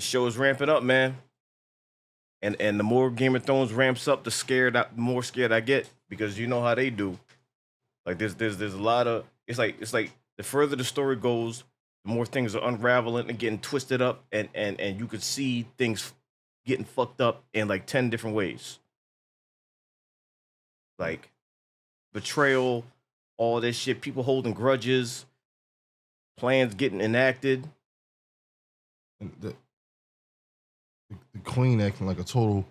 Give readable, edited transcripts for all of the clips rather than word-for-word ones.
the show is ramping up, man. And the more Game of Thrones ramps up, the more scared I get because you know how they do. Like there's a lot of it's like the further the story goes, the more things are unraveling and getting twisted up, and you could see things getting fucked up in like 10 different ways. Like betrayal, all this shit, people holding grudges, plans getting enacted. And the queen acting like a total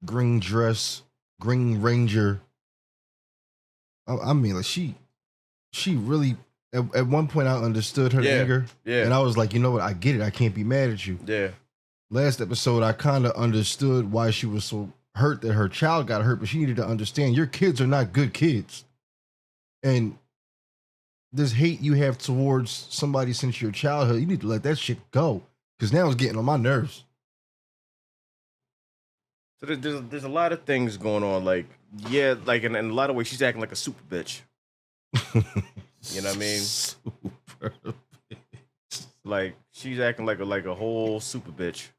green dress, green ranger. I mean, like she really at one point I understood her anger. Yeah. And I was like, you know what, I get it. I can't be mad at you. Yeah. Last episode, I kind of understood why she was so hurt that her child got hurt, but she needed to understand your kids are not good kids. And this hate you have towards somebody since your childhood, you need to let that shit go. Because now it's getting on my nerves. So there's a lot of things going on. Like, yeah, like in a lot of ways, she's acting like a super bitch. You know what I mean? Super bitch. Like, she's acting like a whole super bitch.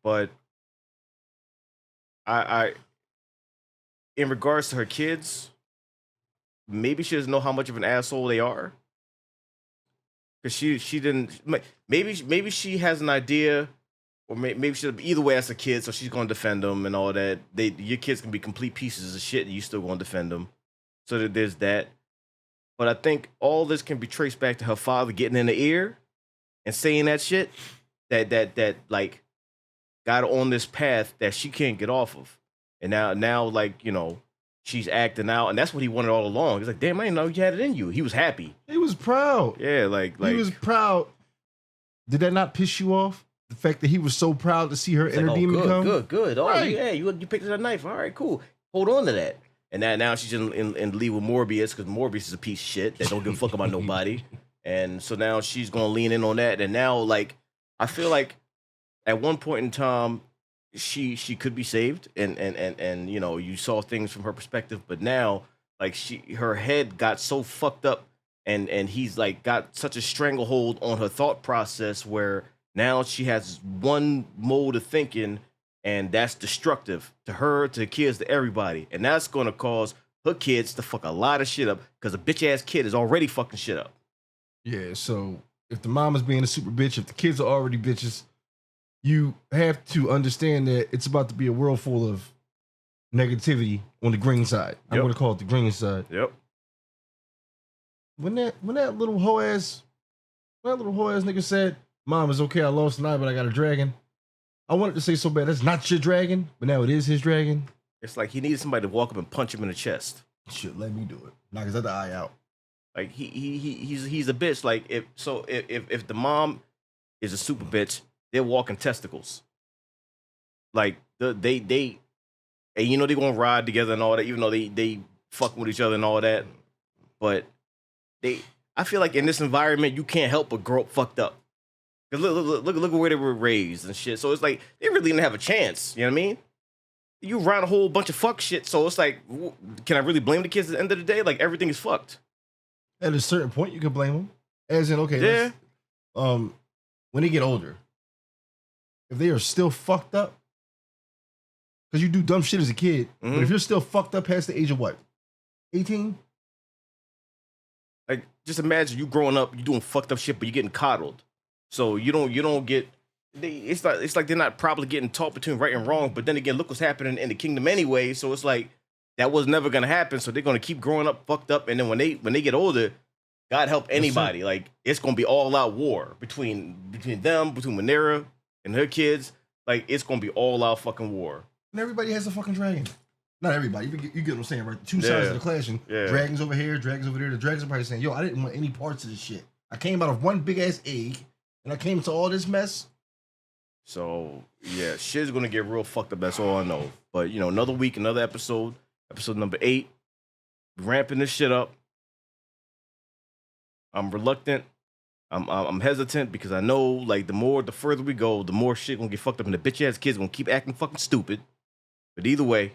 But I in regards to her kids, maybe she doesn't know how much of an asshole they are. Because she didn't, maybe she has an idea, or maybe she, either way as a kid, so she's going to defend them and all that. Your kids can be complete pieces of shit and you still going to defend them. So that there's that. But I think all this can be traced back to her father getting in the ear and saying that shit that like got her on this path that she can't get off of. And now like, you know, she's acting out, and that's what he wanted all along. He's like, damn, I didn't know you had it in you. He was happy. He was proud. Yeah, like he was proud. Did that not piss you off? The fact that he was so proud to see her inner demon come? Good. Oh, right. Yeah, you picked up that knife. All right, cool. Hold on to that. And now she's in the lead with Morbius, because Morbius is a piece of shit that don't give a fuck about nobody. And so now she's going to lean in on that. And now, like, I feel like at one point in time, she could be saved, and you know, you saw things from her perspective, but now like her head got so fucked up, and he's like got such a stranglehold on her thought process where now she has one mode of thinking, and that's destructive to her, to the kids, to everybody, and that's going to cause her kids to fuck a lot of shit up because a bitch ass kid is already fucking shit up. Yeah, so if the mom is being a super bitch, if the kids are already bitches, you have to understand that it's about to be a world full of negativity on the green side. I'm going to call it the green side. Yep. When that little hoe ass nigga said, "Mom, it's okay, I lost tonight, but I got a dragon," I wanted to say so bad, that's not your dragon, but now it is his dragon. It's like he needed somebody to walk up and punch him in the chest. Shit, let me do it. Knock his other eye out. Like he's a bitch. Like if the mom is a super bitch, they're walking testicles. Like they and you know they're gonna ride together and all that, even though they fucking with each other and all that. But I feel like in this environment you can't help but grow up fucked up. Cause look at where they were raised and shit. So it's like they really didn't have a chance. You know what I mean? You around a whole bunch of fuck shit. So it's like, can I really blame the kids at the end of the day? Like everything is fucked. At a certain point, you can blame them. As in, okay, yeah. When they get older, if they are still fucked up, because you do dumb shit as a kid, but if you're still fucked up past the age of what, 18? Like, just imagine you growing up, you doing fucked up shit, but you're getting coddled. So you don't get. It's like they're not probably getting taught between right and wrong. But then again, look what's happening in the kingdom anyway. So it's like that was never gonna happen. So they're gonna keep growing up fucked up, and then when they get older, God help anybody. Like it's gonna be all out war between them, between Manera and her kids. Like it's gonna be all out fucking war. And everybody has a fucking dragon. Not everybody. You get what I'm saying, right? The two sides of the clashing. Yeah. Dragons over here, dragons over there. The dragons are probably saying, "Yo, I didn't want any parts of this shit. I came out of one big ass egg, and I came to all this mess." So yeah, shit's gonna get real fucked up. That's all I know. But you know, another week, another episode number 8, ramping this shit up. I'm reluctant. I'm hesitant because I know like the further we go, the more shit gonna get fucked up, and the bitch ass kids gonna keep acting fucking stupid. But either way,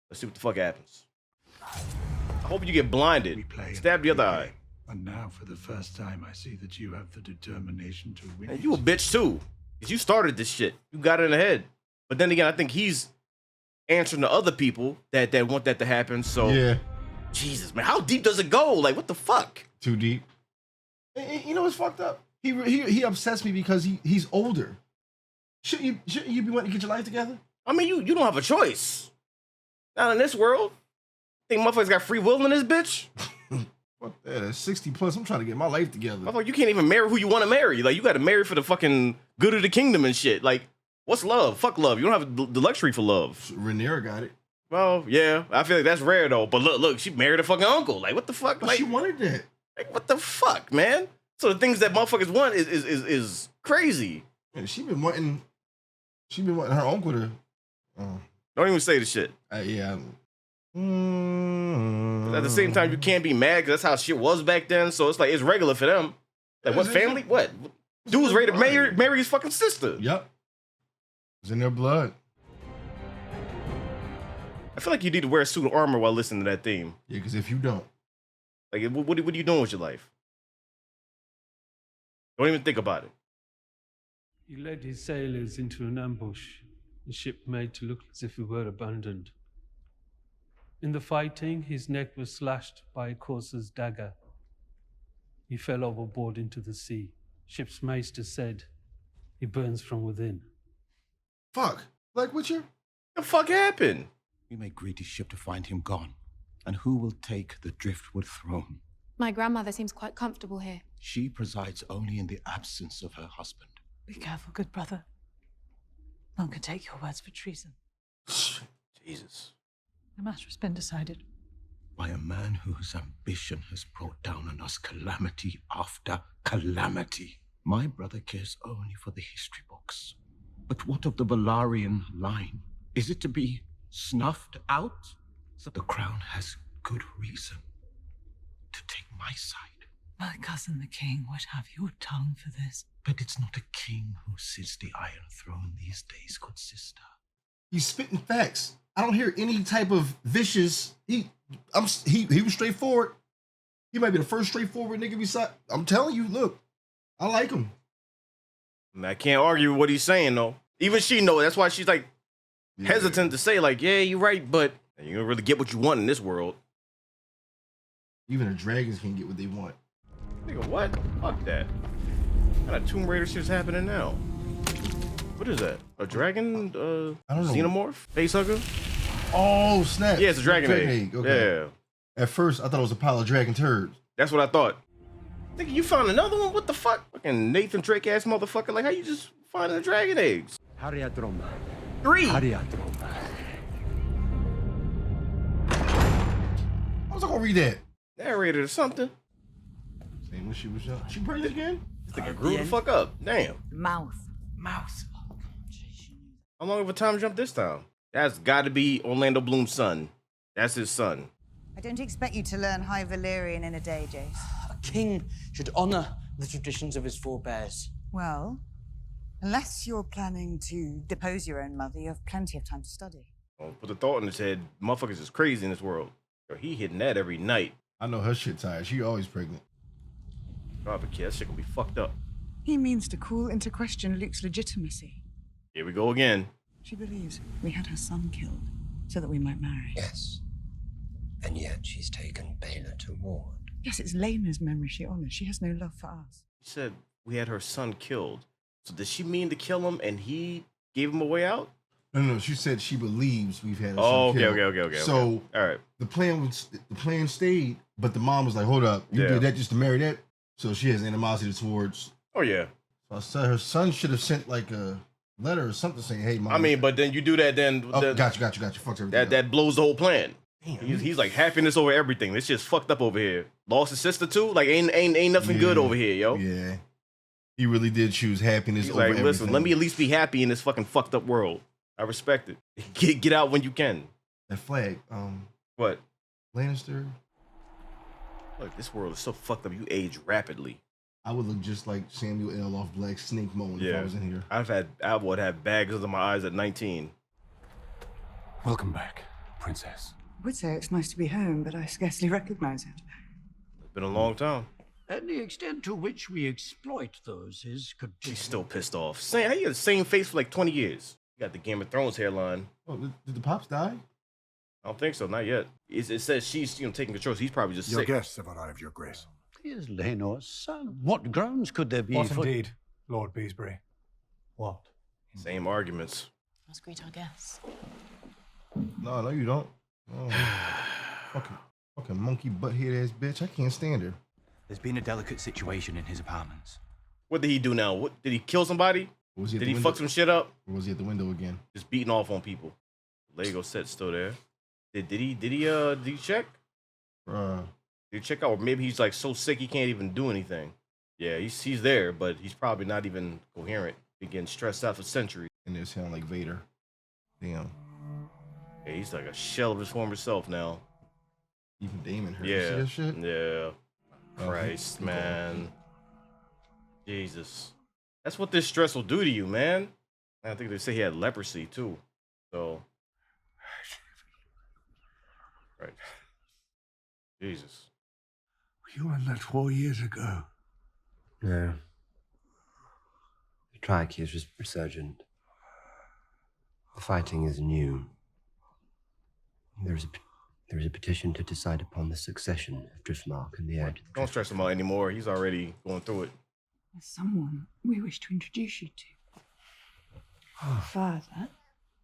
let's see what the fuck happens. I hope you get blinded. Stab the other eye. And now, for the first time, I see that you have the determination to win. And you a bitch too. Because you started this shit. You got it in the head. But then again, I think he's answering to other people that want that to happen. So, yeah. Jesus, man. How deep does it go? Like, what the fuck? Too deep. And you know what's fucked up? He upsets me because he's older. Shouldn't you be wanting to get your life together? I mean, you don't have a choice. Not in this world. Think motherfuckers got free will in this bitch? Fuck that. At 60 plus, I'm trying to get my life together. Motherfucker, you can't even marry who you want to marry. Like, you got to marry for the fucking good of the kingdom and shit. Like, what's love? Fuck love. You don't have the luxury for love. Rhaenyra got it. Well, yeah. I feel like that's rare, though. But look, she married her fucking uncle. Like, what the fuck? But like, she wanted that. Like, what the fuck, man? So the things that motherfuckers want is crazy. Man, she been wanting her uncle to. Don't even say the shit. Yeah. But at the same time, you can't be mad because that's how shit was back then. So it's like it's regular for them. Like what family? What? Dude's ready to marry his fucking sister. Yep. It's in their blood. I feel like you need to wear a suit of armor while listening to that theme. Yeah, because if you don't, like, what are you doing with your life? Don't even think about it. He led his sailors into an ambush, the ship made to look as if it were abandoned. In the fighting, his neck was slashed by a courser's dagger. He fell overboard into the sea. Ship's maester said, he burns from within. Fuck. Like Witcher? The fuck happened? We may greet his ship to find him gone. And who will take the driftwood throne? My grandmother seems quite comfortable here. She presides only in the absence of her husband. Be careful, good brother. None can take your words for treason. Jesus. The matter has been decided. By a man whose ambition has brought down on us calamity after calamity. My brother cares only for the history books. But what of the Valarian line? Is it to be snuffed out? So the crown has good reason to take my side. My cousin the king would have your tongue for this. But it's not a king who sits the Iron Throne these days, good sister. He's spitting facts. I don't hear any type of vicious. He was straightforward. He might be the first straightforward nigga beside. I'm telling you, look, I like him. I can't argue with what he's saying though. Even she knows. That's why she's like hesitant to say like, yeah, you're right, but you don't really get what you want in this world. Even the dragons can't get what they want. Nigga, what? Fuck that. What kind of Tomb Raider shit's happening now? What is that? A dragon? I don't know. Xenomorph? Facehugger? Oh, snap. Yeah, it's a dragon egg. Okay. Yeah. At first, I thought it was a pile of dragon turds. That's what I thought. Nigga, you found another one? What the fuck? Fucking Nathan Drake ass motherfucker. Like, how you just finding the dragon eggs? 3. I was gonna read that. Narrated or something. Same when she was young. She pregnant again? This nigga grew the fuck up. Damn. Mouth. How long of a time jump this time? That's got to be Orlando Bloom's son. That's his son. I don't expect you to learn High Valyrian in a day, Jace. A king should honor the traditions of his forebears. Well, unless you're planning to depose your own mother, you have plenty of time to study. Oh, put the thought in his head. Motherfuckers is crazy in this world. Yo, he hitting that every night. I know her shit tired. She always pregnant. God, but kid, that shit gonna be fucked up. He means to call into question Luke's legitimacy. Here we go again. She believes we had her son killed so that we might marry. Yes. And yet she's taken Baylor to ward. Yes, it's Lena's memory she honors. She has no love for us. She said we had her son killed. So does she mean to kill him and he gave him a way out? No. She said she believes we've had her Oh, son killed. okay. So all right. The plan stayed, but the mom was like, "Hold up, you did that just to marry that." So she has animosity towards. Oh yeah. So I said her son should have sent like a letter or something saying, "Hey, mom." I mean, but then you do that, then got you. Fucks everything. That blows the whole plan. Damn, He's like happiness over everything. This shit's fucked up over here. Lost his sister too. Like ain't nothing good over here, yo. Yeah. He really did choose happiness He's over like, everything. listen, let me at least be happy in this fucking fucked up world. I respect it. Get out when you can. That flag, What? Lannister. Look, this world is so fucked up. You age rapidly. I would look just like Samuel L. off Black Snake Moan if I was in here. I would have bags under my eyes at 19. Welcome back, princess. I would say it's nice to be home, but I scarcely recognize it. It's been a long time. And the extent to which we exploit those is She's still pissed off. Same, how you got the same face for like 20 years? You got the Game of Thrones hairline. Oh, did the pops die? I don't think so, not yet. It says she's taking control, so he's probably just Your sick. guests have arrived, Your Grace. Is Lenor's son. What grounds could there be What for... indeed, Lord Beesbury? What? Same arguments. Let's greet our guests. No, you don't. Oh. fucking monkey butt-head ass bitch. I can't stand her. There's been a delicate situation in his apartments. What did he do now? What did he kill somebody? Did he fuck some shit up? Or was he at the window again? Just beating off on people. Lego set still there. Did he check? Did he check out? Or maybe he's like so sick he can't even do anything. Yeah, he's there, but he's probably not even coherent. He's getting stressed out for centuries. And they sound like Vader. Damn. Yeah, he's like a shell of his former self now. Even Damon heard. Yeah. You see that shit? Yeah. Christ, man. Jesus. That's what this stress will do to you, man. I think they say he had leprosy too. So. Right. Jesus. You won that 4 years ago. No. The trachea is resurgent. The fighting is new. There is a petition to decide upon the succession of Driftmark and the heir to the Don't stress him out anymore. He's already going through it. There's someone we wish to introduce you to. Father,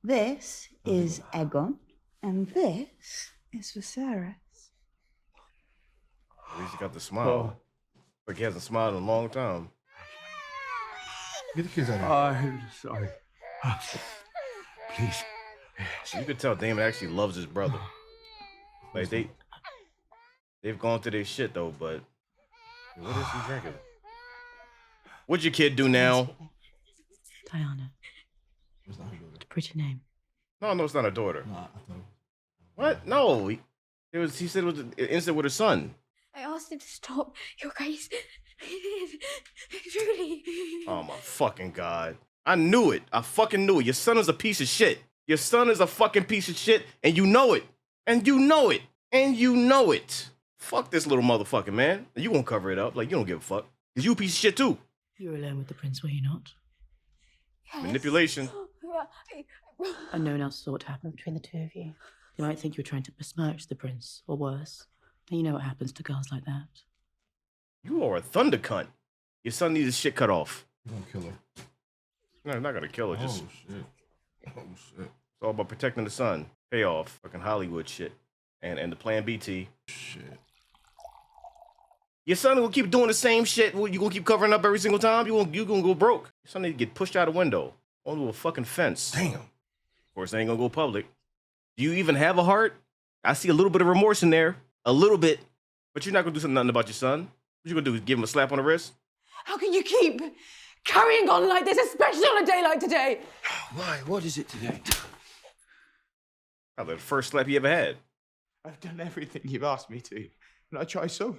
this is Aegon, and this is Viserys. At least he got the smile. Like he hasn't smiled in a long time. Get the kids out of here. I'm sorry. Please. You could tell Damon actually loves his brother. Like they've gone through their shit though, but what is he drinking? What'd your kid do now? Diana. It's a pretty name. No, it's not a daughter. What? No. He said it was an incident with her son. I asked him to stop, Your Grace. Truly. Oh my fucking God. I knew it. I fucking knew it. Your son is a piece of shit. Your son is a fucking piece of shit, and you know it. And you know it. And you know it. Fuck this little motherfucker, man. You gonna cover it up like you don't give a fuck. Cause you a piece of shit too. You were alone with the prince, were you not? Yes. Manipulation. And no one else saw what happened between the two of you. You might think you were trying to besmirch the prince, or worse. And you know what happens to girls like that. You are a thunder cunt. Your son needs his shit cut off. You're gonna kill her. No, I'm not gonna kill her. Just shit. Oh shit. It's all about protecting the son. Payoff. Fucking Hollywood shit. And the plan BT. Shit. Your son will keep doing the same shit. You gonna keep covering up every single time? You gonna go broke. Your son need to get pushed out a window. Onto a fucking fence. Damn. Of course, they ain't gonna go public. Do you even have a heart? I see a little bit of remorse in there. A little bit. But you're not gonna do nothing about your son. What you gonna do? Give him a slap on the wrist? How can you keep carrying on like this, especially on a day like today? Why? What is it today? Probably the first slap he ever had. I've done everything you've asked me to. And I try so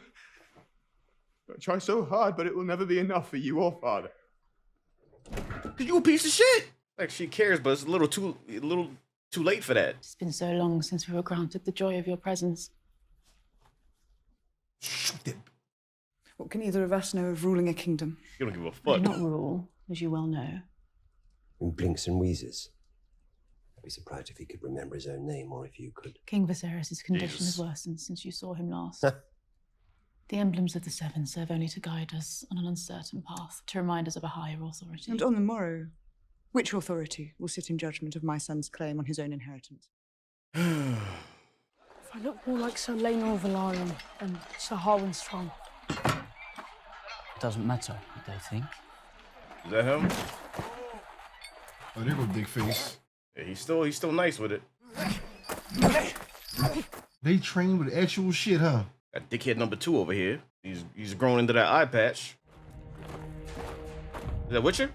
hard, but it will never be enough for you or Father. Cause you a piece of shit. Like she cares, but it's a little too late for that. It's been so long since we were granted the joy of your presence. Shoot it. What can either of us know of ruling a kingdom? You don't give a We fuck. do not rule, as you well know. In blinks and wheezes. I'd be surprised if he could remember his own name, or if you could. King Viserys' condition Jesus. has worsened since you saw him last. The emblems of the Seven serve only to guide us on an uncertain path, to remind us of a higher authority. And on the morrow, which authority will sit in judgment of my son's claim on his own inheritance? If I look more like Sir Laenor Velaryon than Sir Harwin Strong. It doesn't matter what they think. Is that him? Oh, there go big face. Yeah, he's still nice with it. They train with actual shit, huh? Got dickhead number 2 over here. He's grown into that eye patch. Is that Witcher?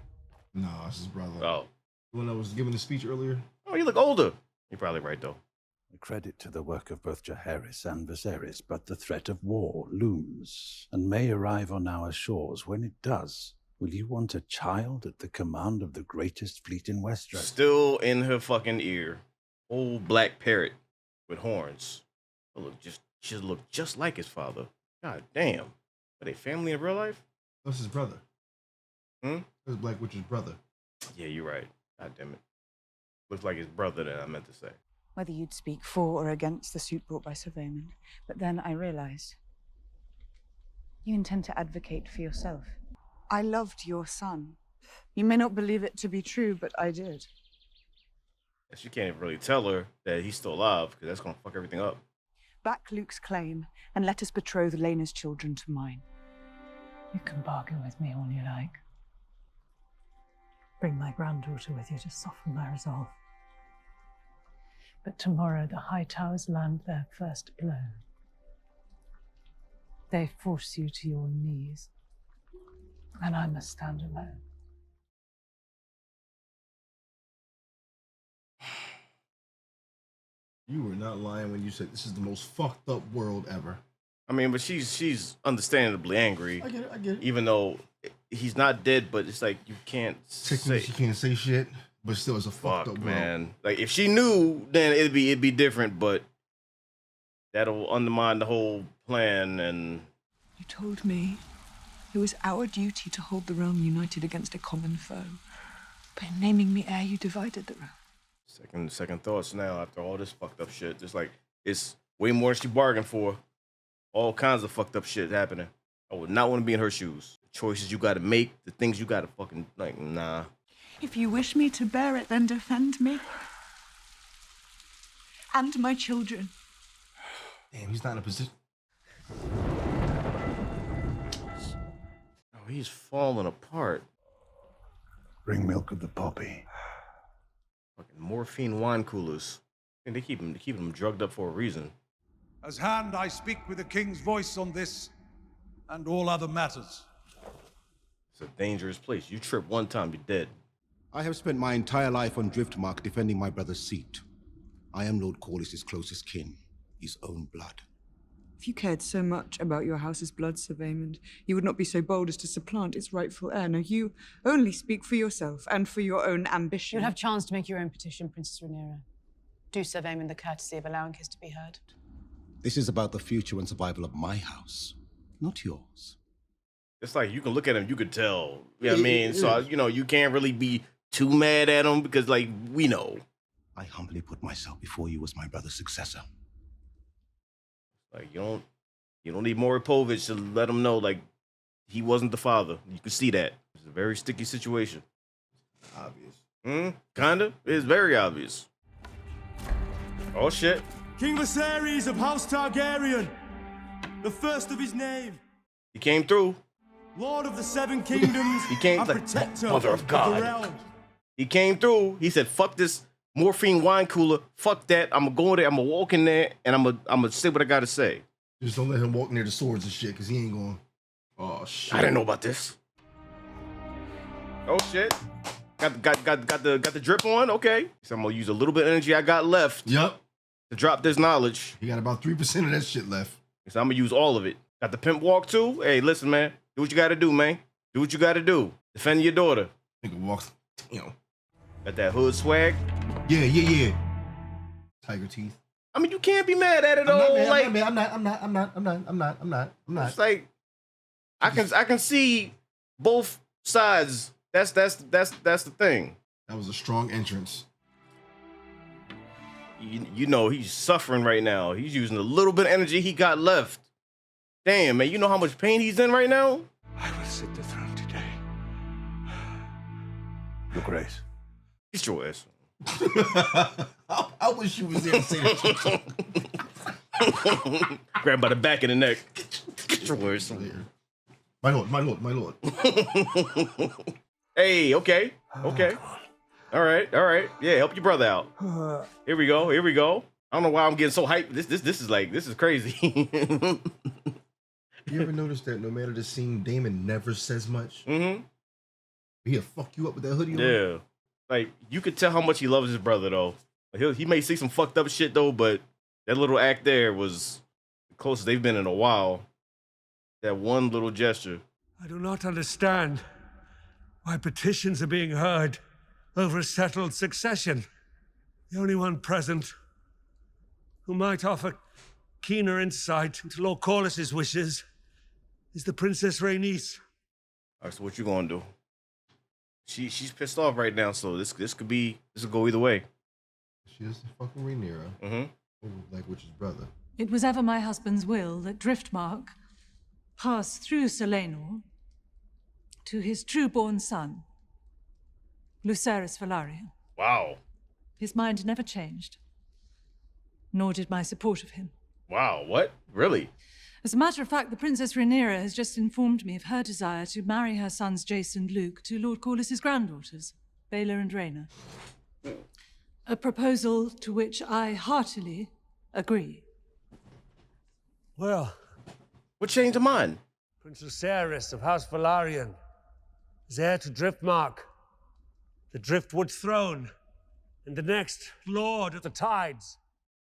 No, it's his brother. Oh. The one that was giving the speech earlier. Oh, you look older. You're probably right though. A credit to the work of both Jaehaerys and Viserys, but the threat of war looms and may arrive on our shores. When it does, will you want a child at the command of the greatest fleet in Westeros? Still in her fucking ear. Old black parrot with horns. She look just like his father. God damn. Are they family in real life? That's his brother. Hmm? That's Black Witch's brother. Yeah, you're right. God damn it. Looks like his brother that I meant to say. Whether you'd speak for or against the suit brought by Sir Vaymond. But then I realized you intend to advocate for yourself. I loved your son. You may not believe it to be true, but I did. Guess you can't even really tell her that he's still alive, because that's gonna fuck everything up. Back Luke's claim, and let us betroth Lena's children to mine. You can bargain with me all you like. Bring my granddaughter with you to soften my resolve. But tomorrow the High Towers land their first blow. They force you to your knees, and I must stand alone. You were not lying when you said this is the most fucked up world ever. I mean, but she's understandably angry. I get it. Even though he's not dead, but it's like you can't Technically, say. she can't say shit, but still, it's a fucked up world. Man. Like if she knew, then it'd be different. But that'll undermine the whole plan. And You told me it was our duty to hold the realm united against a common foe. By naming me heir, you divided the realm. second thoughts now after all this fucked up shit. Just like it's way more than she bargained for. All kinds of fucked up shit happening. I would not want to be in her shoes. The choices you got to make, the things you got to fucking like. Nah. If you wish me to bear it, then defend me. And my children. Damn, he's not in a position. Oh, he's falling apart. Bring milk of the poppy. Fucking morphine wine coolers. And they keep him drugged up for a reason. As hand, I speak with the king's voice on this and all other matters. It's a dangerous place. You trip one time, you're dead. I have spent my entire life on Driftmark defending my brother's seat. I am Lord Corliss's closest kin, his own blood. If you cared so much about your house's blood, Sir Vaymond, you would not be so bold as to supplant its rightful heir. No, you only speak for yourself and for your own ambition. You'll have chance to make your own petition, Princess Rhaenyra. Do Sir Vaymond the courtesy of allowing his to be heard. This is about the future and survival of my house, not yours. It's like you can look at him, you could tell. You know what I mean? So, you can't really be too mad at him because, like, we know. I humbly put myself before you as my brother's successor. Like, you don't need Maury Povich to let him know, like, he wasn't the father. You can see that. It's a very sticky situation. Obvious. Kinda. It's very obvious. Oh, shit. King Viserys of House Targaryen, the first of his name. He came through. Lord of the Seven Kingdoms, He came and like, protector mother of the God. realm. He came through. He said, fuck this morphine wine cooler. Fuck that. I'm going to go in there. I'm going to walk in there, and I'm going to say what I got to say. Just don't let him walk near the swords and shit, because he ain't going. Oh, shit. I didn't know about this. Oh, shit. Got the drip on? Okay. So I'm going to use a little bit of energy I got left. Yep. To drop this knowledge. He got about 3% of that shit left. So I'm going to use all of it. Got the pimp walk, too? Hey, listen, man. Do what you got to do, man. Do what you got to do. Defend your daughter. Nigga walks, Got that hood swag? Yeah. Tiger teeth. I mean, you can't be mad at it, though. I'm not. It's like, I can see both sides. That's the thing. That was a strong entrance. You know he's suffering right now. He's using the little bit of energy he got left. Damn, man, you know how much pain he's in right now? I will sit the throne today. Your Grace. Get your ass. I wish you was there to say that. Grab by the back of the neck. Get your ass. My lord. Hey, okay. All right. Yeah, help your brother out. Here we go. I don't know why I'm getting so hyped. This is crazy. You ever notice that no matter the scene, Damon never says much? Mm-hmm. He'll fuck you up with that hoodie on. Yeah. Like, you could tell how much he loves his brother, though. He may see some fucked up shit, though, but that little act there was the closest they've been in a while. That one little gesture. I do not understand why petitions are being heard over a settled succession. The only one present who might offer keener insight into Lord Corliss's wishes is the Princess Rhaenys. All right, so what you gonna do? She's pissed off right now, so this could go either way. She is fucking Rhaenyra. Mm-hmm. Like Witch's brother. It was ever my husband's will that Driftmark pass through Selenor to his true-born son, Lucerys Velaryon. Wow. His mind never changed, nor did my support of him. Wow, what? Really? As a matter of fact, the Princess Rhaenyra has just informed me of her desire to marry her sons Jace and Luke to Lord Corlys's granddaughters, Baela and Rhaena. A proposal to which I heartily agree. Well, what changed her mind? Princess Aerys of House Velaryon is heir to Driftmark, the Driftwood throne, and the next Lord of the Tides.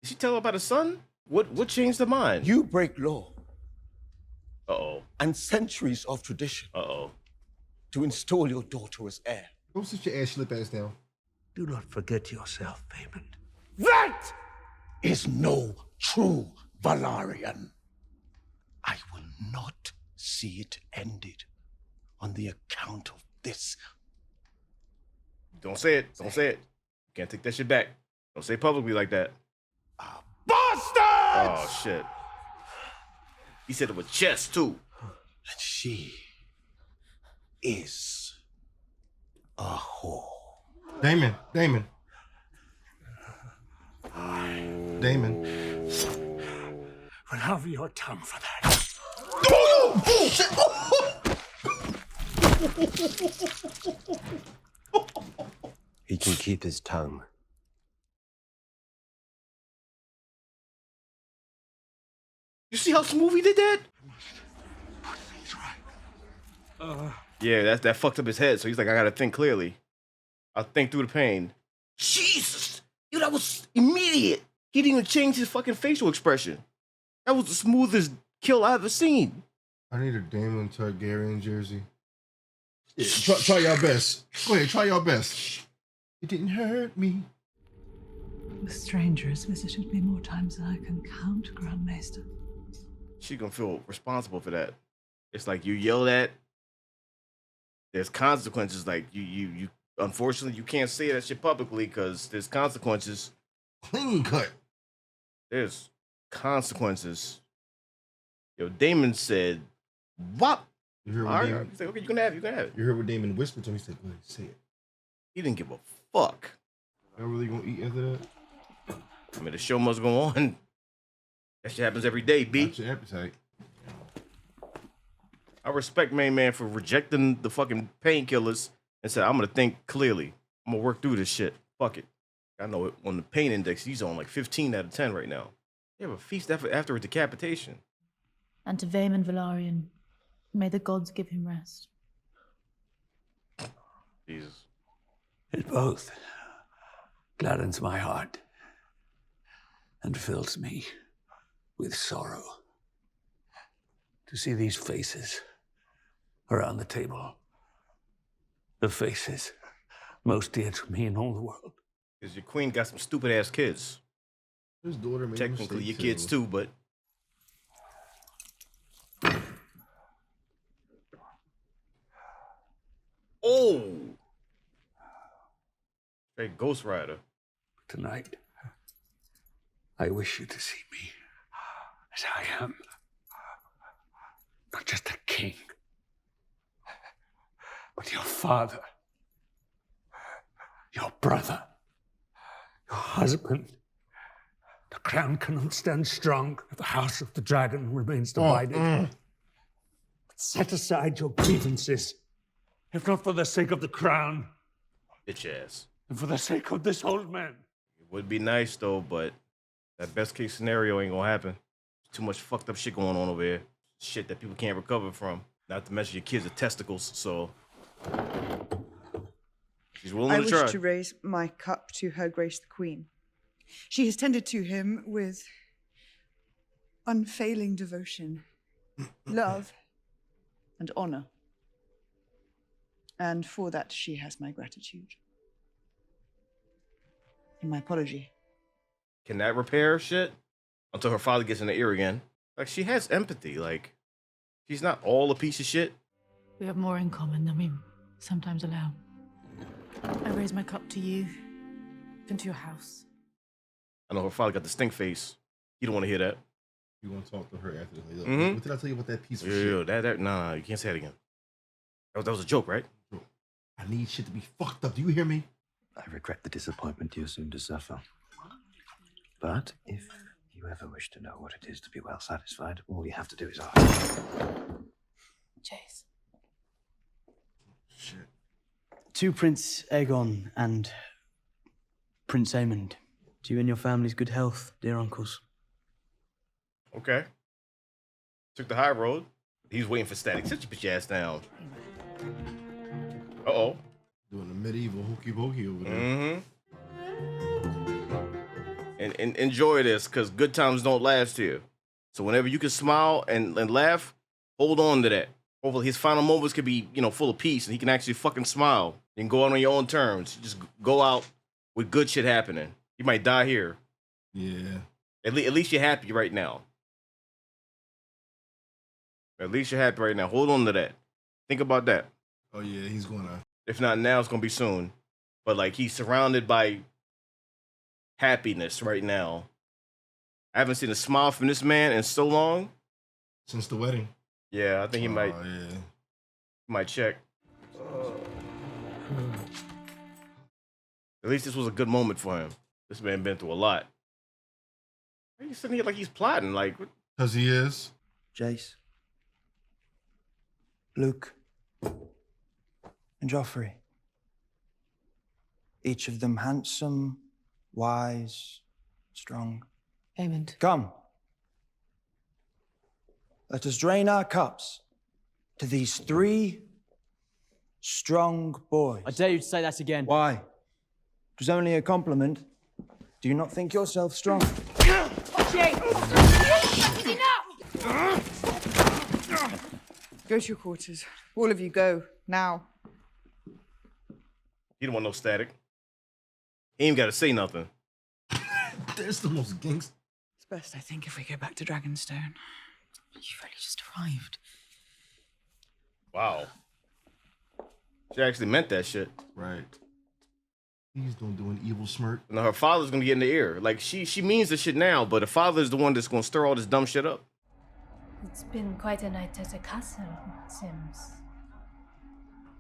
Did she tell her about her son? What changed her mind? You break law. Uh-oh. And centuries of tradition. Uh-oh. To install your daughter as heir. Don't sit your ass slip ass down. Do not forget yourself, Vaemond. That is no true Velaryon. I will not see it ended on the account of this. Don't say it. Don't say it. You can't take that shit back. Don't say it publicly like that. Bastard! Oh, shit. He said it with chest, too. And she is a whore. Damon. We'll have your tongue for that. Oh, shit. He can keep his tongue. You see how smooth he did that? Yeah, that fucked up his head. So he's like, I gotta think clearly. I'll think through the pain. Jesus! Yo, that was immediate. He didn't even change his fucking facial expression. That was the smoothest kill I've ever seen. I need a Daemon Targaryen jersey. Yeah, try your best. Go ahead, try your best. It didn't hurt me. The stranger has visited me more times than I can count, Grand Maester. She gonna feel responsible for that. It's like you yelled at. There's consequences. Like you unfortunately you can't say that shit publicly because there's consequences. Clean cut. There's consequences. Yo, Damon said, "What?" You heard All what right. Damon? He's like, okay, you can have it. You heard what Damon whispered to him. He said, "Go ahead, say it." He didn't give a fuck. Y'all really gonna eat after that? I mean, the show must go on. That shit happens every day, B. Watch your appetite. I respect Main Man for rejecting the fucking painkillers and said, I'm gonna think clearly. I'm gonna work through this shit. Fuck it. I know it, on the pain index, he's on like 15 out of 10 right now. They have a feast after a decapitation. And to Vaemond Velaryon, may the gods give him rest. Jesus. It both gladdens my heart and fills me with sorrow to see these faces around the table. The faces most dear to me in all the world. Because your queen got some stupid ass kids. His daughter made technically your mistakes, kids too, but oh, straight Ghost Rider. Tonight, I wish you to see me as I am. Not just a king, but your father, your brother, your husband. The crown cannot stand strong if the house of the dragon remains divided. But set aside your grievances, if not for the sake of the crown, Bitch ass. and for the sake of this old man. It would be nice though, but that best case scenario ain't gonna happen. Too much fucked up shit going on over here. Shit that people can't recover from. Not to mention your kids are testicles, so she's willing I to wish try. to raise my cup to Her Grace the Queen. She has tended to him with unfailing devotion, love, and honor. And for that, she has my gratitude. And my apology. Can that repair shit? Until her father gets in the ear again. Like, she has empathy. Like, She's not all a piece of shit. We have more in common than we sometimes allow. I raise my cup to you and to your house. I know her father got the stink face. You don't want to hear that. You want to talk to her after this? Mhm. What did I tell you about that piece of Yeah, shit? nah, you can't say it again. That was a joke, right? I need shit to be fucked up. Do you hear me? I regret the disappointment you're soon to suffer. But if you ever wish to know what it is to be well satisfied, all you have to do is ask. Chase. Shit. To Prince Aegon and Prince Aemond, to you and your family's good health, dear uncles. Okay. Took the high road. He's waiting for Static. Sit your bitch ass down. Uh-oh. Doing the medieval hokey pokey over there. Mm-hmm. And enjoy this, because good times don't last here. So whenever you can smile and laugh, hold on to that. Hopefully his final moments could be, full of peace, and he can actually fucking smile. You can go out on your own terms. Just go out with good shit happening. You might die here. Yeah. At least you're happy right now. At least you're happy right now. Hold on to that. Think about that. Oh, yeah, he's going to. If not now, it's going to be soon. But, like, he's surrounded by happiness right now. I haven't seen a smile from this man in so long. Since the wedding. Yeah, I think he might. Yeah. Might check. At least this was a good moment for him. This man been through a lot. Why are you sitting here like he's plotting? Like, because he is. Jace. Luke. And Joffrey. Each of them handsome, wise, strong. Aemond. Come. Let us drain our cups to these 3 strong boys. I dare you to say that again. Why? It was only a compliment. Do you not think yourself strong? Go to your quarters. All of you go, now. he don't want no Static. He ain't got to say nothing. That's the most gangster. It's best, I think, if we go back to Dragonstone. You've only just arrived. Wow. She actually meant that shit. Right. He's don't do an evil smirk. No, her father's gonna get in the ear. Like, she means the shit now, but her father's the one that's gonna stir all this dumb shit up. It's been quite a night at the castle, Sims.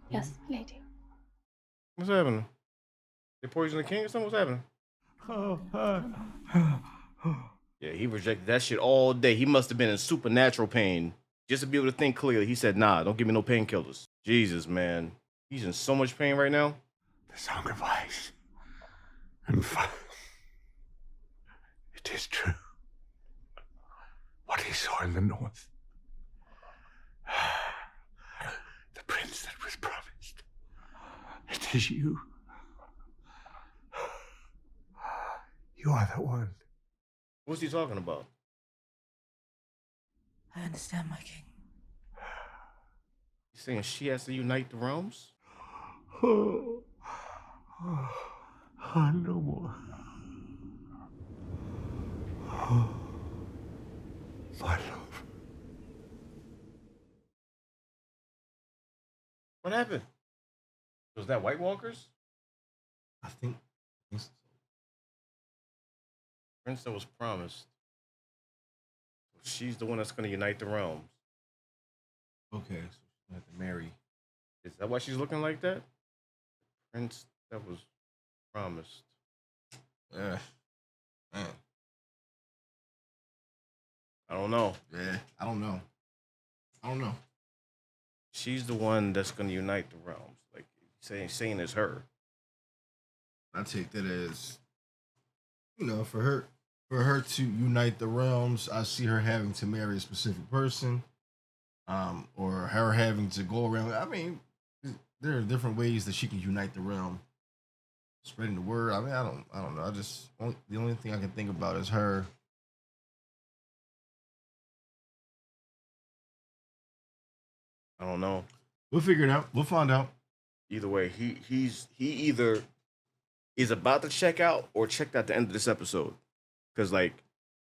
Yes, lady. What's happening? They poison the king or something? What's happening? Yeah, he rejected that shit all day. He must have been in supernatural pain just to be able to think clearly. He said, nah, don't give me no painkillers. Jesus, man. He's in so much pain right now. The song of ice and fire. It is true. What he saw in the north. The prince that was promised. It is you. You are the one. What's he talking about? I understand, my king. He's saying she has to unite the realms? No more. My love. What happened? Was that White Walkers? I think so. Prince that was promised. She's the one that's going to unite the realms. Okay, so she's going to have to marry. Is that why she's looking like that? Prince that was promised. Yeah. Man. I don't know. Yeah, I don't know. I don't know. She's the one that's going to unite the realms. Like, saying it's her. I take that as, for her to unite the realms, I see her having to marry a specific person, or her having to go around. I mean, there are different ways that she can unite the realm. Spreading the word. I mean, I don't know. The only thing I can think about is her. I don't know. We'll figure it out. We'll find out. Either way, he either is about to check out or checked out the end of this episode. Cause like,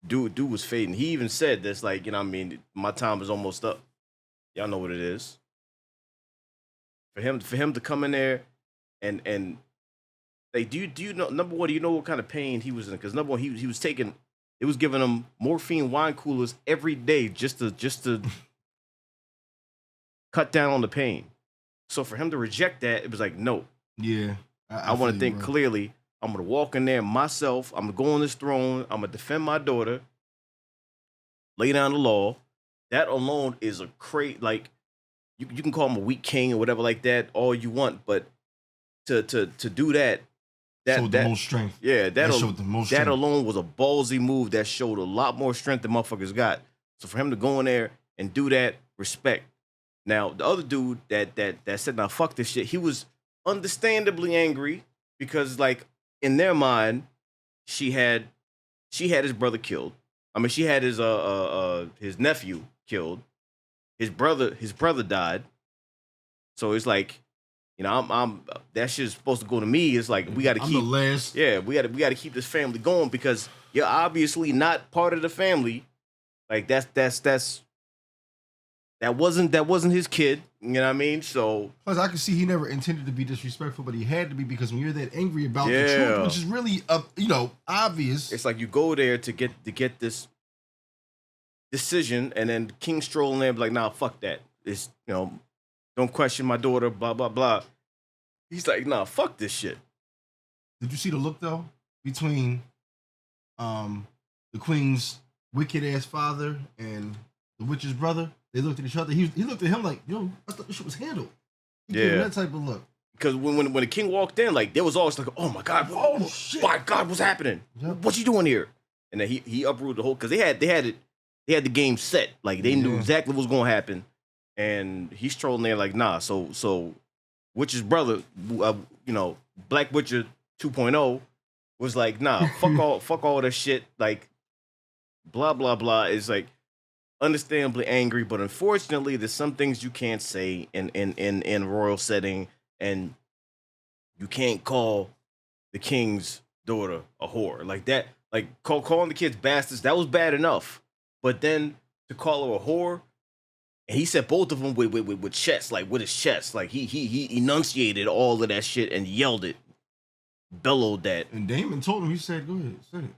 dude was fading. He even said this, like, my time is almost up. Y'all know what it is. For him to come in there and like, do you know, number one, do you know what kind of pain he was in? Because number one, he was taking, it was giving him morphine wine coolers every day just to cut down on the pain. So for him to reject that, it was like, no. Yeah. I want to think clearly. I'm gonna walk in there myself. I'm gonna go on this throne. I'm gonna defend my daughter. Lay down the law. That alone is a like you can call him a weak king or whatever like that, all you want, but to do that. Showed the most strength. Yeah, That showed the most that strength. alone was a ballsy move that showed a lot more strength than motherfuckers got. So for him to go in there and do that, respect. Now the other dude that said, "Now fuck this shit," he was understandably angry because, like, in their mind, she had his brother killed. I mean, she had his nephew killed. His brother died. So it's like, you know, I'm that shit's supposed to go to me. It's like we got to keep. I'm the last. Yeah, we got to keep this family going because you're obviously not part of the family. Like that wasn't his kid. You know what I mean? So plus, I can see he never intended to be disrespectful, but he had to be because when you're that angry about the Yeah. truth, which is really obvious. It's like you go there to get this decision, and then King stroll in there and be like, "Nah, fuck that. It's, you know, don't question my daughter." Blah blah blah. He's like, "Nah, fuck this shit." Did you see the look though between the queen's wicked ass father and the witch's brother? They looked at each other. He looked at him like, "Yo, I thought this shit was handled." He gave him that type of look. Because when the king walked in, like, there was always like, "Oh my god, my god, what's happening? What you doing here?" And then he uprooted the whole, because they had the game set. Like, they knew exactly what was going to happen, and he's trolling there like, "Nah." So Witcher's brother, you know, Black Witcher 2.0 was like, "Nah, fuck all that shit." Like, blah blah blah. Is like understandably angry, but unfortunately, there's some things you can't say in royal setting, and you can't call the king's daughter a whore like that. Like calling the kids bastards, that was bad enough, but then to call her a whore, and he said both of them with chest, like with his chest, like he enunciated all of that shit and yelled it, bellowed that. And Damon told him, he said, "Go ahead, say it."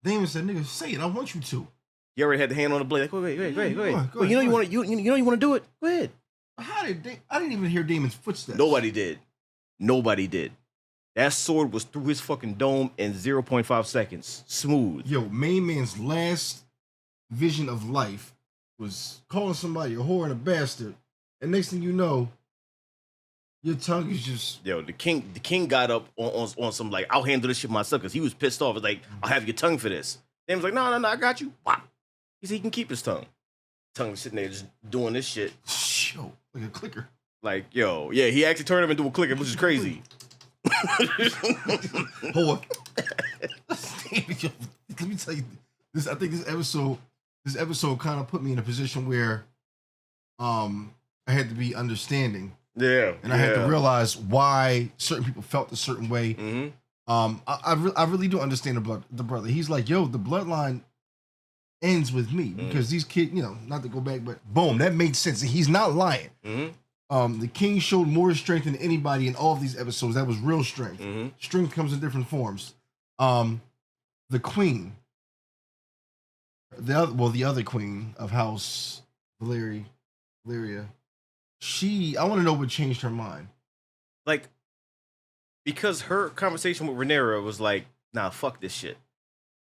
Damon said, "Nigga, say it. I want you to." He already had the hand on the blade. Like, go ahead. Go ahead, You know you want to you know you want to do it. Go ahead. How did I didn't even hear Damon's footsteps. Nobody did. That sword was through his fucking dome in 0.5 seconds. Smooth. Yo, main man's last vision of life was calling somebody a whore and a bastard, and next thing you know, your tongue is just. Yo, the king got up on some like, "I'll handle this shit myself," because he was pissed off. It's like, "I'll have your tongue for this." Then was like, no, I got you. Wow. He said he can keep his tongue. Tongue was sitting there just doing this shit. Yo, like a clicker. Like, yo, yeah, he actually turned him into a clicker, which is crazy. Hold on. Let me tell you this. I think this episode kind of put me in a position where I had to be understanding. Yeah. And I had to realize why certain people felt a certain way. Mm-hmm. I really do understand the brother. He's like, yo, the bloodline ends with me because these kids, you know, not to go back, but boom, that made sense. And he's not lying. Mm-hmm. The king showed more strength than anybody in all of these episodes. That was real strength. Mm-hmm. Strength comes in different forms. The queen, the other queen of House Valeria, I want to know what changed her mind. Like, because her conversation with Rhaenyra was like, "Nah, fuck this shit,"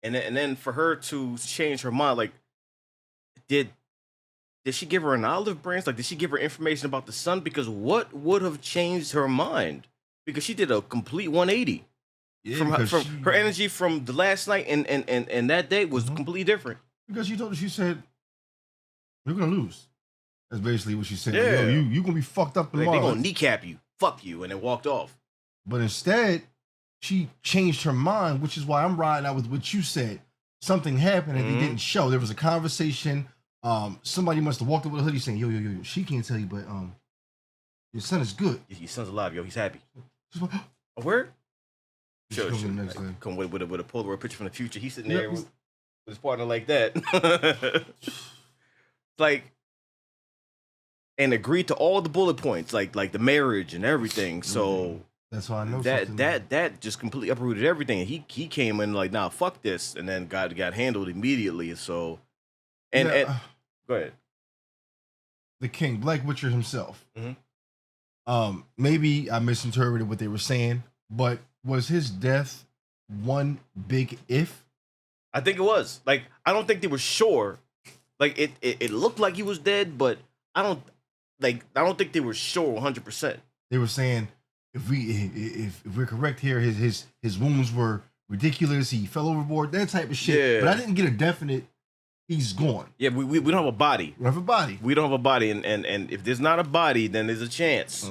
and then for her to change her mind, like, did she give her an olive branch? Like, did she give her information about the sun? Because what would have changed her mind? Because she did a complete 180. Yeah, from her energy from the last night and that day was completely different. Because she said, "You're gonna lose." That's basically what she said. Yeah. Yo, you gonna be fucked up tomorrow. They're gonna kneecap you, fuck you, and then walked off. But instead, she changed her mind, which is why I'm riding out with what you said. Something happened and they didn't show. There was a conversation. Somebody must have walked up with a hoodie saying, yo, she can't tell you, but your son is good. Your son's alive, yo. He's happy. A word? Sure. Come with a Polaroid picture from the future. He's sitting there with his partner like that. Like, and agreed to all the bullet points, like the marriage and everything. So that's why I know that just completely uprooted everything. And he came in like, nah, fuck this, and then got handled immediately. So, and go ahead. The king, Black Butcher himself. Maybe I misinterpreted what they were saying, but was his death one big if? I think it was. Like, I don't think they were sure. Like, it looked like he was dead, but I don't think they were sure 100%. They were saying if we're correct here, his wounds were ridiculous. He fell overboard, that type of shit. Yeah. But I didn't get a definite. He's gone. Yeah, we don't have a body. We don't have a body. We don't have a body, and if there's not a body, then there's a chance.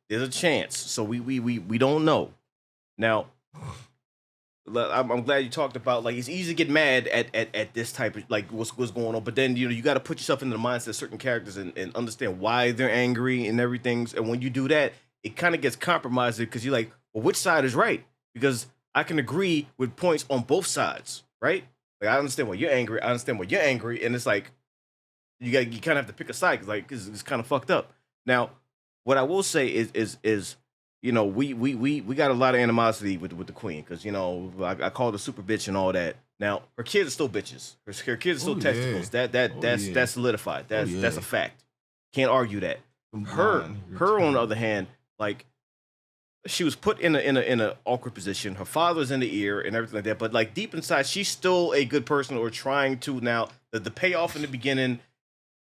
There's a chance. So we don't know. Now, I'm glad you talked about, like, it's easy to get mad at this type of, like, what's going on, but then you got to put yourself into the mindset of certain characters and understand why they're angry and everything. And when you do that, it kind of gets compromised because you're like, well, which side is right? Because I can agree with points on both sides, right? Like, I understand why you're angry. I understand why you're angry, and it's like you kind of have to pick a side because it's kind of fucked up. Now, what I will say is we got a lot of animosity with the queen because I called her super bitch and all that. Now her kids are still bitches. Her kids are still testicles. That's solidified. That's a fact. Can't argue that. Her on the other hand, like, she was put in a awkward position. Her father's in the ear and everything like that. But like deep inside, she's still a good person or trying to. Now the payoff in the beginning,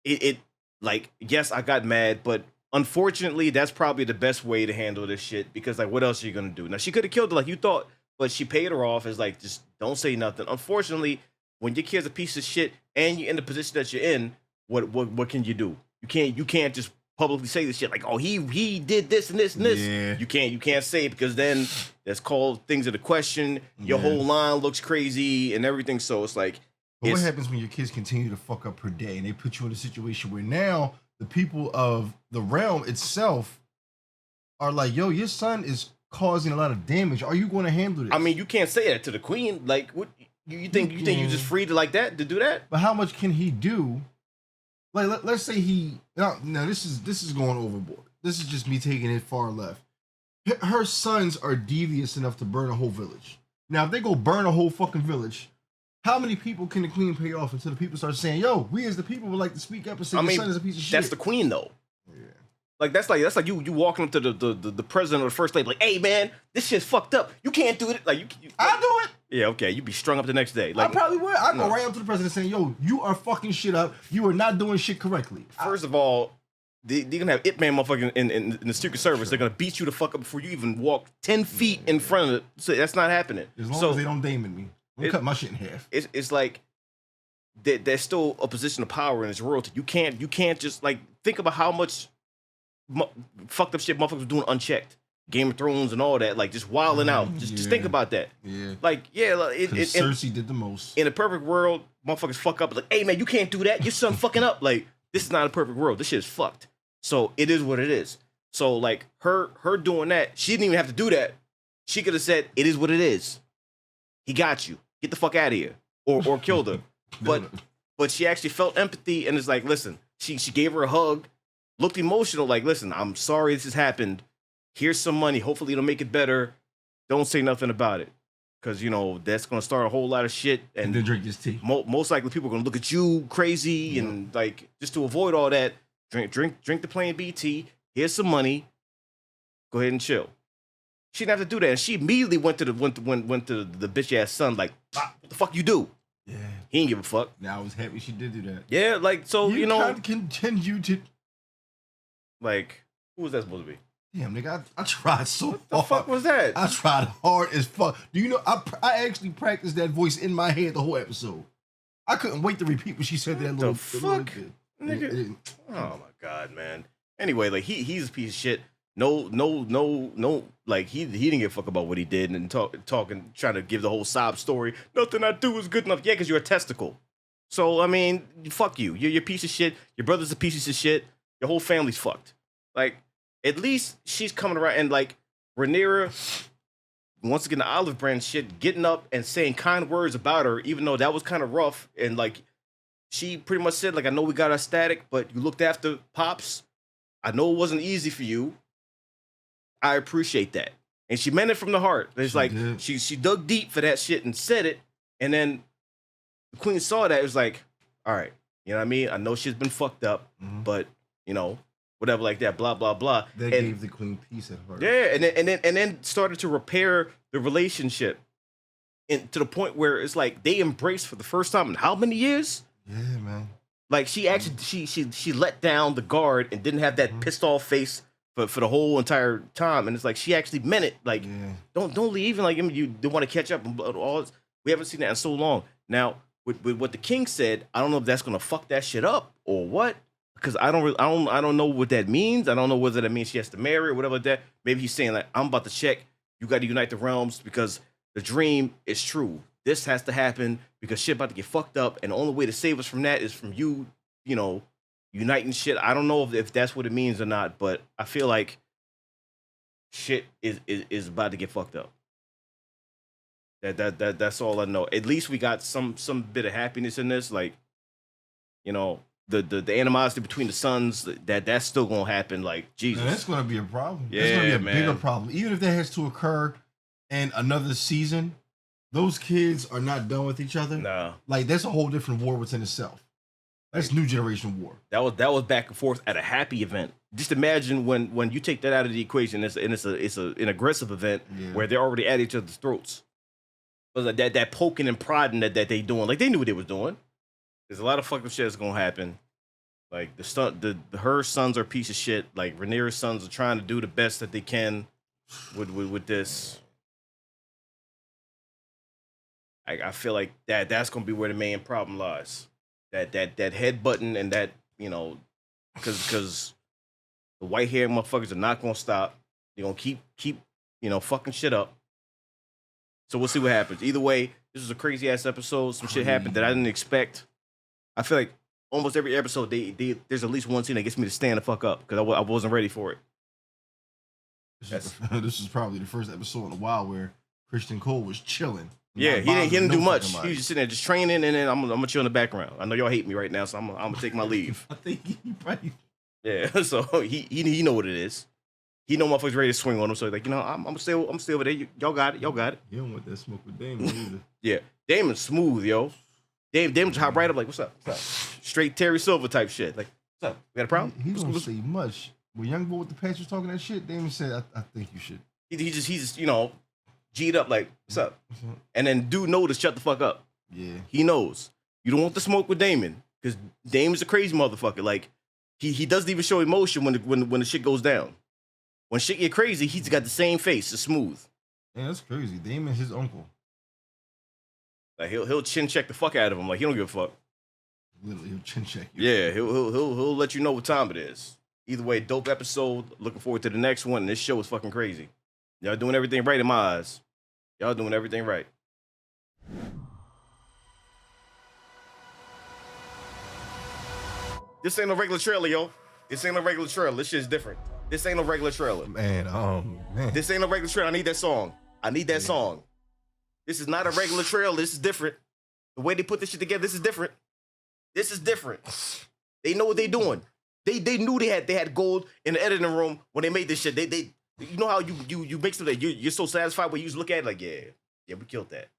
it like, yes, I got mad, but unfortunately, that's probably the best way to handle this shit because like, what else are you gonna do? Now she could have killed her like you thought, but she paid her off. It's like, just don't say nothing. Unfortunately, when your kid's a piece of shit and you're in the position that you're in, what can you do? You can't just publicly say this shit like, oh, he did this and this and this. Yeah. You can't say it because then that's called things into question. Your whole line looks crazy and everything. So it's like, but what happens when your kids continue to fuck up per day and they put you in a situation where now the people of the realm itself are like, yo, your son is causing a lot of damage. Are you going to handle this? I mean, you can't say that to the queen. Like, what you think you're just free to like that to do that? But how much can he do? Like, let's say he now this is going overboard. This is just me taking it far left. Her sons are devious enough to burn a whole village. Now, if they go burn a whole fucking village, how many people can the queen pay off until the people start saying, yo, we as the people would like to speak up and say your son is a piece of shit? That's the queen though. Yeah. Like that's like you walking up to the president or the first lady, like, hey man, this shit's fucked up. You can't do it. Like you I'll do it. Yeah, okay. You'd be strung up the next day. Like, I probably would. I'd go right up to the president saying, yo, you are fucking shit up. You are not doing shit correctly. First of all, they're gonna have Ip Man motherfucking in the Secret Service. They're gonna beat you the fuck up before you even walk 10 feet in front of it. So that's not happening. As long as they don't Damon me. I'm cut my shit in half. It's like there's still a position of power in this royalty. You can't just like think about how much fucked up shit motherfuckers were doing unchecked. Game of Thrones and all that, like just wilding out. Just think about that. Yeah. Like, Cersei did the most. In a perfect world, motherfuckers fuck up. Like, hey man, you can't do that. Your son fucking up. Like, this is not a perfect world. This shit is fucked. So it is what it is. So like her doing that, she didn't even have to do that. She could have said, it is what it is. He got you. Get the fuck out of here. Or killed her. But she actually felt empathy and is like, listen, she gave her a hug, looked emotional, like, listen, I'm sorry this has happened. Here's some money. Hopefully it'll make it better. Don't say nothing about it. Because, that's going to start a whole lot of shit. And then drink his tea. Most likely people are going to look at you crazy. And, like, just to avoid all that, drink the plain BT. Here's some money. Go ahead and chill. She didn't have to do that. And she immediately went to the bitch-ass son, like, what the fuck you do? Yeah. He didn't give a fuck. Now I was happy she did do that. Yeah, like, so, you can't continue to... Like, who was that supposed to be? Damn, nigga, I tried so hard. What the fuck was that? I tried hard as fuck. Do you know, I actually practiced that voice in my head the whole episode. I couldn't wait to repeat what she said that little... The fuck? Nigga. Oh, my God, man. Anyway, like, he's a piece of shit. No, like, he didn't give a fuck about what he did and talking, trying to give the whole sob story. Nothing I do is good enough. Yeah, because you're a testicle. So, I mean, fuck you. You're a piece of shit. Your brother's a piece of shit. Your whole family's fucked. Like, at least she's coming around and like Rhaenyra, once again, the olive brand shit, getting up and saying kind words about her, even though that was kind of rough. And like, she pretty much said, like, I know we got our static, but you looked after Pops. I know it wasn't easy for you. I appreciate that. And she meant it from the heart. It's like she dug deep for that shit and said it. And then the queen saw that. It was like, all right, you know what I mean? I know she's been fucked up, but you know, whatever like that, blah, blah, blah. That gave the queen peace at heart. Yeah, and then started to repair the relationship. And to the point where it's like they embraced for the first time in how many years? Yeah, man. Like she actually she let down the guard and didn't have that pissed off face for the whole entire time. And it's like she actually meant it. Like don't leave. And like I mean, you don't want to catch up and all this. We haven't seen that in so long. Now with what the king said, I don't know if that's gonna fuck that shit up or what. Because I don't know what that means. I don't know whether that means she has to marry or whatever like that. Maybe he's saying like I'm about to check. You got to unite the realms because the dream is true. This has to happen because shit about to get fucked up, and the only way to save us from that is from you, you know, uniting shit. I don't know if that's what it means or not, but I feel like shit is about to get fucked up. That's all I know. At least we got some bit of happiness in this, like, you know, the animosity between the sons. That's still gonna happen. Like Jesus, man, that's gonna be a problem. Yeah, it's gonna be a man. bigger problem, even if that has to occur in another season. Those kids are not done with each other. Nah. Like that's a whole different war within itself. That's new generation war. That was back and forth at a happy event. Just imagine when you take that out of the equation, it's an aggressive event where they're already at each other's throats. But like that poking and prodding that they doing, like they knew what they was doing. There's a lot of fucked up shit that's gonna happen. Like her sons are a piece of shit. Like Rhaenyra's sons are trying to do the best that they can with this. I feel like that's gonna be where the main problem lies. That head button and that, you know, because the white haired motherfuckers are not gonna stop. They're gonna keep you know fucking shit up. So we'll see what happens. Either way, this was a crazy ass episode. Some shit happened that I didn't expect. I feel like almost every episode there's at least one scene that gets me to stand the fuck up because I wasn't ready for it. This is probably the first episode in a while where Christian Cole was chilling. Yeah, he didn't do much. He was just sitting there just training, and then I'm gonna chill in the background. I know y'all hate me right now, so I'm gonna take my leave. I think he probably. Yeah, so he know what it is. He know motherfuckers ready to swing on him. So he's like, you know, I'm still over there. Y'all got it. You don't want that smoke with Damon either. Yeah, Damon's smooth, yo. Damon's hop right up like, what's up? Straight Terry Silver type shit. Like, what's up? You got a problem? He don't say much. When young boy with the pants was talking that shit, Damon said, I think you should. He just you know, G'd up like, what's up? And then dude knows to shut the fuck up. Yeah. He knows. You don't want to smoke with Damon because Damon's a crazy motherfucker. Like, he doesn't even show emotion when the shit goes down. When shit get crazy, he's got the same face. It's smooth. Yeah, that's crazy. Damon's his uncle. Like he'll chin check the fuck out of him. Like he don't give a fuck. Literally, he'll chin check you. Yeah, he'll let you know what time it is. Either way, dope episode. Looking forward to the next one. This show is fucking crazy. Y'all doing everything right in my eyes. Y'all doing everything right. This ain't no regular trailer, yo. This ain't no regular trailer. This shit's different. This ain't no regular trailer. Man. This ain't no regular trailer. I need that song. I need that song. This is not a regular trailer. This is different. The way they put this shit together, this is different. This is different. They know what they doing. They knew they had gold in the editing room when they made this shit. They you know how you make something that you're so satisfied when you just look at it like, yeah, we killed that.